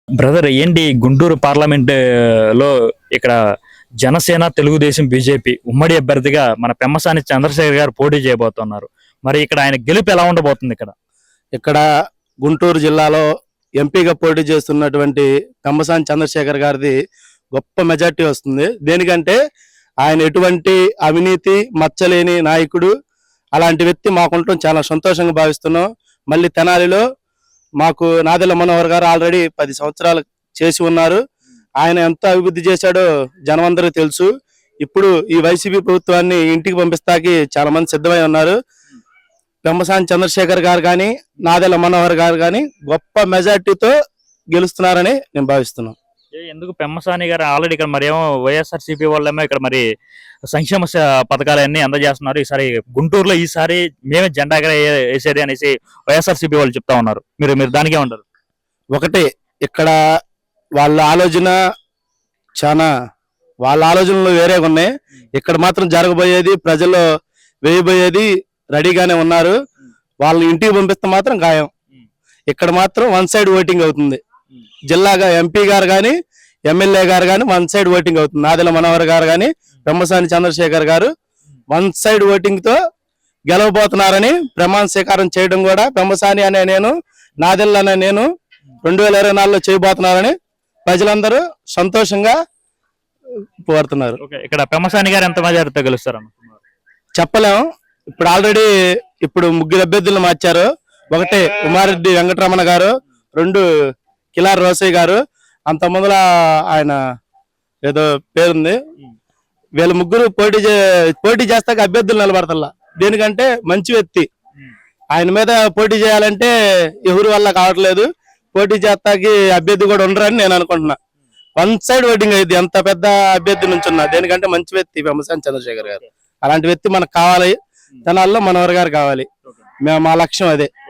Brother ఏంటి Guntur parliament లో ఇక్కడ జనసేన తెలుగుదేశం బీజేపీ ఉమ్మడి అభ్యర్థిగా మన పెమ్మసాని చంద్రశేఖర్ గారు పోటీ చేయబోతున్నారు. మరి ఇక్కడ ఆయన గెలుపు ఎలా ఉండబోతుంది? ఇక్కడ గుంటూరు జిల్లాలో ఎంపీగా పోటీ చేస్తున్నటువంటి పెమ్మసాని చంద్రశేఖర్ గారిది గొప్ప మెజార్టీ వస్తుంది. దేనికంటే ఆయన ఎటువంటి అవినీతి మచ్చలేని నాయకుడు, అలాంటి వ్యక్తి మాకుండటం చాలా సంతోషంగా భావిస్తున్నాం. మళ్ళీ తెనాలిలో మాకు నాదెళ్ల మనోహర్ గారు ఆల్రెడీ 10 సంవత్సరాలు చేసి ఉన్నారు. ఆయన ఎంత అభివృద్ధి చేశాడో జనమందరికీ తెలుసు. ఇప్పుడు ఈ వైసీపీ ప్రభుత్వాన్ని ఇంటికి పంపిస్తాకి చాలా మంది సిద్ధమై ఉన్నారు. పెమ్మసాని చంద్రశేఖర్ గారు కానీ నాదెళ్ల మనోహర్ గారు కానీ గొప్ప మెజార్టీతో గెలుస్తున్నారని నేను భావిస్తున్నాను. ఎందుకు పెమ్మసాని గారు ఆల్రెడీ ఇక్కడ మరి ఏమో వైఎస్ఆర్సీపీ వాళ్ళేమో ఇక్కడ మరి సంక్షేమ పథకాలన్నీ అందజేస్తున్నారు. ఈసారి గుంటూరులో ఈసారి మేమే జెండా వేసేది అనేసి వైఎస్ఆర్సీపీ వాళ్ళు చెప్తా ఉన్నారు. మీరు దానికే ఉంటారు. ఒకటి ఇక్కడ వాళ్ళ ఆలోచన వాళ్ళ ఆలోచనలు వేరేగా ఉన్నాయి. ఇక్కడ మాత్రం జరగబోయేది, ప్రజల్లో వేయబోయేది రెడీగానే ఉన్నారు. వాళ్ళని ఇంటికి పంపిస్తే మాత్రం ఖాయం. ఇక్కడ మాత్రం వన్ సైడ్ ఓటింగ్ అవుతుంది. జిల్లాగా ఎంపీ గారు కానీ ఎమ్మెల్యే గారు కానీ వన్ సైడ్ ఓటింగ్ అవుతుంది. నాదెళ్ల మనోహర్ గారు కానీ పెమ్మసాని చంద్రశేఖర్ గారు వన్ సైడ్ ఓటింగ్ తో గెలవబోతున్నారని ప్రమాణ స్వీకారం చేయడం కూడా పెమ్మసాని అనే నేను, నాదెళ్ల అనే నేను 2024లో చేయబోతున్నారని ప్రజలందరూ సంతోషంగా కోరుతున్నారు. ఇక్కడ పెమ్మసాని గారు ఎంత మెజారిటీతో గెలుస్తారు చెప్పలేము. ఇప్పుడు ఆల్రెడీ ముగ్గురు అభ్యర్థులను మార్చారు. ఒకటి ఉమారెడ్డి వెంకటరమణ గారు, 2 కిలార్ రోసయ్య గారు. అంత ముందుల ఆయన ఏదో పేరుంది. వీళ్ళ ముగ్గురు పోటీ చేస్తాక అభ్యర్థులు నిలబడతల్లా. దేనికంటే మంచి వ్యక్తి. ఆయన మీద పోటీ చేయాలంటే ఎవరి వల్ల కావట్లేదు. పోటీ చేస్తాకి అభ్యర్థి కూడా ఉండరని నేను అనుకుంటున్నా. వన్ సైడ్ ఓటింగ్ అయింది ఎంత పెద్ద అభ్యర్థి నుంచి ఉన్నా. దేనికంటే మంచి వ్యక్తి పెమ్మసాని చంద్రశేఖర్ గారు. అలాంటి వ్యక్తి మనకు కావాలి. తెనాల్లో మనోహర్ గారు కావాలి. మా లక్ష్యం అదే.